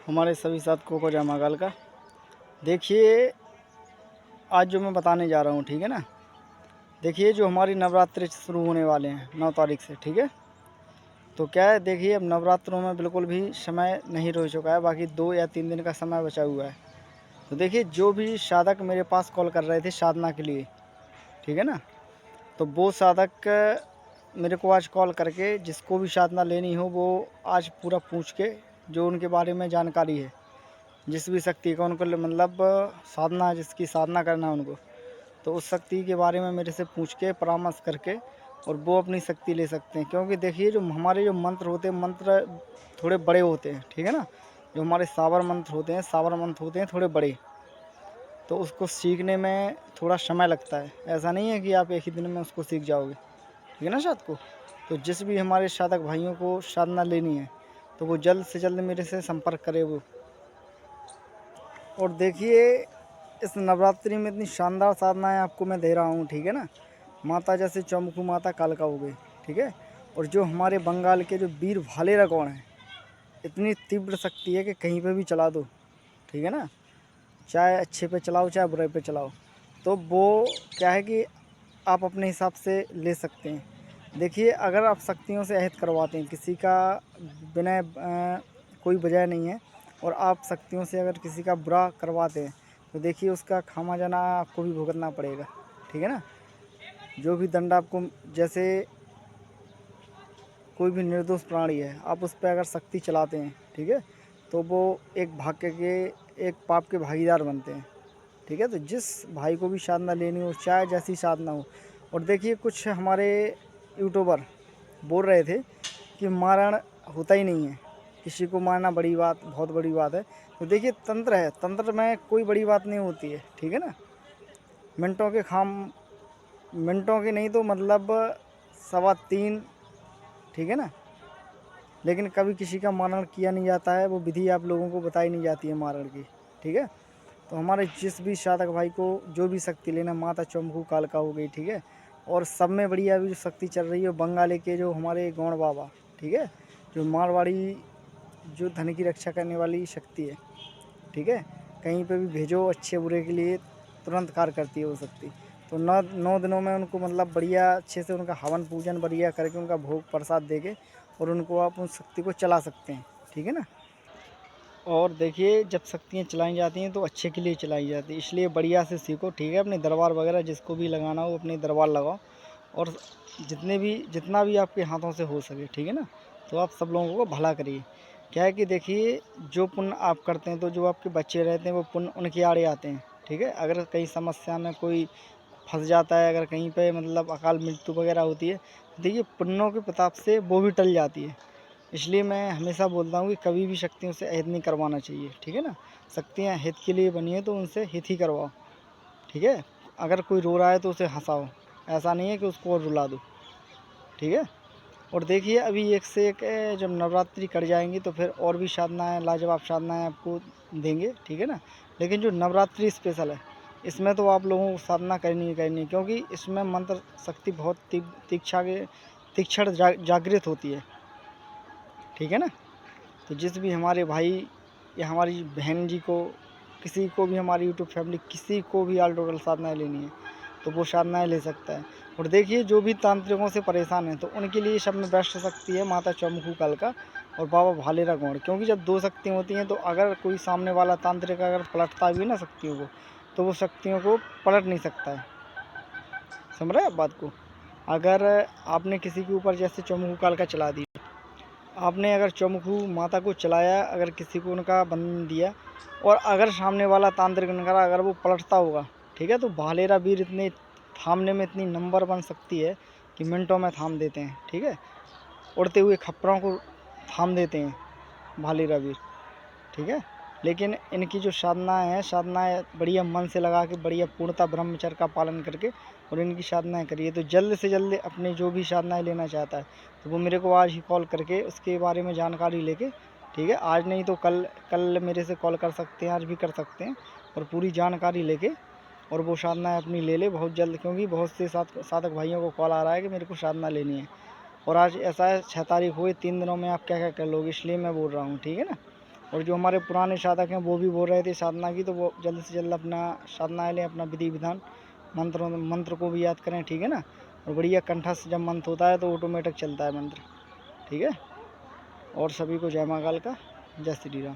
हमारे सभी साथियों को जय महाकाल का। देखिए, आज जो मैं बताने जा रहा हूँ, ठीक है ना। देखिए, जो हमारी नवरात्रि शुरू होने वाले हैं 9 तारीख से, ठीक है। तो क्या है, देखिए अब नवरात्रों में बिल्कुल भी समय नहीं रह चुका है, बाकी 2 या 3 दिन का समय बचा हुआ है। तो देखिए, जो भी साधक मेरे पास कॉल कर रहे थे साधना के लिए, ठीक है ना, तो वो साधक मेरे को आज कॉल करके जिसको भी साधना लेनी हो वो आज पूरा पूछ के जो उनके बारे में जानकारी है, जिस भी शक्ति का उनको मतलब साधना, जिसकी साधना करना है उनको, तो उस शक्ति के बारे में मेरे से पूछ के परामर्श करके और वो अपनी शक्ति ले सकते हैं। क्योंकि देखिए, जो हमारे जो मंत्र होते हैं, मंत्र थोड़े बड़े होते हैं, ठीक है ना। जो हमारे सावर मंत्र होते हैं, सावर मंत्र होते हैं थोड़े बड़े, तो उसको सीखने में थोड़ा समय लगता है। ऐसा नहीं है कि आप एक ही दिन में उसको सीख जाओगे, ठीक है ना साथ को। तो जिस भी हमारे साधक भाइयों को साधना लेनी है तो वो जल्द से जल्द मेरे से संपर्क करे वो। और देखिए, इस नवरात्रि में इतनी शानदार साधनाएं आपको मैं दे रहा हूँ, ठीक है ना। माता जैसे चौमुखी माता कालका हो गई, ठीक है। और जो हमारे बंगाल के जो वीर भालेरा कौन है, इतनी तीव्र शक्ति है कि कहीं पे भी चला दो, ठीक है ना। चाहे अच्छे पे चलाओ चाहे बुरे पे चलाओ, तो वो क्या है कि आप अपने हिसाब से ले सकते हैं। देखिए, अगर आप शक्तियों से अहित करवाते हैं किसी का बिना कोई वजह नहीं है, और आप शक्तियों से अगर किसी का बुरा करवाते हैं तो देखिए उसका खामियाजा आपको भी भुगतना पड़ेगा, ठीक है ना। जो भी दंड आपको, जैसे कोई भी निर्दोष प्राणी है, आप उस पर अगर शक्ति चलाते हैं, ठीक है, तो वो एक भाग्य के, एक पाप के भागीदार बनते हैं, ठीक है। तो जिस भाई को भी साधना लेनी हो, चाहे जैसी साधना हो। और देखिए, कुछ हमारे यूट्यूबर बोल रहे थे कि मारण होता ही नहीं है, किसी को मारना बड़ी बात, बहुत बड़ी बात है। तो देखिए, तंत्र है, तंत्र में कोई बड़ी बात नहीं होती है, ठीक है ना। मिनटों के नहीं तो मतलब 3:15, ठीक है ना। लेकिन कभी किसी का मारण किया नहीं जाता है, वो विधि आप लोगों को बताई नहीं जाती है मारण की, ठीक है। तो हमारे जिस भी साधक भाई को जो भी शक्ति लेना, माता चौमुखी कालका हो गई, ठीक है। और सब में बढ़िया अभी जो शक्ति चल रही है बंगाली के जो हमारे गौड़ बाबा, ठीक है, जो मारवाड़ी, जो धन की रक्षा करने वाली शक्ति है, ठीक है। कहीं पे भी भेजो अच्छे बुरे के लिए तुरंत कार्य करती है वो शक्ति। तो 9 दिनों में उनको मतलब बढ़िया अच्छे से उनका हवन पूजन बढ़िया करके उनका भोग प्रसाद दे के और उनको आप उन शक्ति को चला सकते हैं, ठीक है ना। और देखिए, जब शक्तियाँ चलाई जाती हैं तो अच्छे के लिए चलाई जाती है, इसलिए बढ़िया से सीखो, ठीक है। अपने दरबार वगैरह जिसको भी लगाना हो अपने दरबार लगाओ, और जितना भी आपके हाथों से हो सके, ठीक है ना, तो आप सब लोगों को भला करिए। क्या है कि देखिए, जो पुण्य आप करते हैं तो जो आपके बच्चे रहते हैं वो पुण्य उनके आड़े आते हैं, ठीक है। अगर कहीं समस्या में कोई फंस जाता है, अगर कहीं पे मतलब अकाल मृत्यु वगैरह होती है, देखिए पुण्यों के प्रताप से वो भी टल जाती है। इसलिए मैं हमेशा बोलता हूँ कि कभी भी शक्तियों से अहित नहीं करवाना चाहिए, ठीक है ना। शक्तियाँ हित के लिए बनी है तो उनसे हित ही करवाओ, ठीक है। अगर कोई रो रहा है तो उसे हंसाओ, ऐसा नहीं है कि उसको और रुला दो, ठीक है। और देखिए, अभी एक से एक जब नवरात्रि कट जाएंगी तो फिर और भी साधनाएँ, लाजवाब साधनाएँ आपको देंगे, ठीक है ना। लेकिन जो नवरात्रि स्पेशल है, इसमें तो आप लोगों को साधना करनी ही करनी है, क्योंकि इसमें मंत्र शक्ति बहुत तीक्ष्ण जागृत होती है, ठीक है ना। तो जिस भी हमारे भाई या हमारी बहन जी को, किसी को भी, हमारी यूट्यूब फैमिली किसी को भी ऑल टोटल साधनाएँ लेनी है तो वो साधनाएँ ले सकता है। और देखिए, जो भी तांत्रिकों से परेशान हैं तो उनके लिए सब में बेस्ट शक्ति है माता चौमुखी कालका और बाबा भालेरा गौड़। क्योंकि जब 2 शक्तियाँ होती हैं तो अगर कोई सामने वाला तांत्रिक अगर पलटता भी ना शक्तियों को, तो वो शक्तियों को पलट नहीं सकता है। समझ रहे हैं आप बात को। अगर आपने किसी के ऊपर जैसे चौमुखी कालका चला दी, आपने अगर चौमुखी माता को चलाया, अगर किसी को उनका बंधन दिया, और अगर सामने वाला तांत्रिक नगर अगर वो पलटता होगा, ठीक है, तो भालेरा वीर इतने थामने में इतनी नंबर 1 शक्ति है कि मिनटों में थाम देते हैं, ठीक है। उड़ते हुए खप्परों को थाम देते हैं भालेरा वीर, ठीक है। लेकिन इनकी जो साधनाएँ बढ़िया मन से लगा के, बढ़िया पूर्णतः ब्रह्मचर्य का पालन करके और इनकी साधनाएँ करिए, तो जल्द से जल्द अपने जो भी साधनाएँ लेना चाहता है तो वो मेरे को आज ही कॉल करके उसके बारे में जानकारी लेके, ठीक है, आज नहीं तो कल मेरे से कॉल कर सकते हैं, आज भी कर सकते हैं, और पूरी जानकारी लेके और वो साधनाएँ अपनी ले ले बहुत जल्द। क्योंकि बहुत से साधक भाइयों को कॉल आ रहा है कि मेरे को साधना लेनी है, और आज ऐसा है 6 तारीख हुई, 3 दिनों में आप क्या क्या कर लोगे, इसलिए मैं बोल रहा हूँ, ठीक है ना। और जो हमारे पुराने साधक हैं वो भी बोल रहे थे साधना की, तो वो जल्द से जल्द अपना साधना लें, अपना विधि विधान मंत्र को भी याद करें, ठीक है ना। और बढ़िया कंठस्थ जब मंत्र होता है तो ऑटोमेटिक चलता है मंत्र, ठीक है। और सभी को जय महाकाल का, जय श्री राम।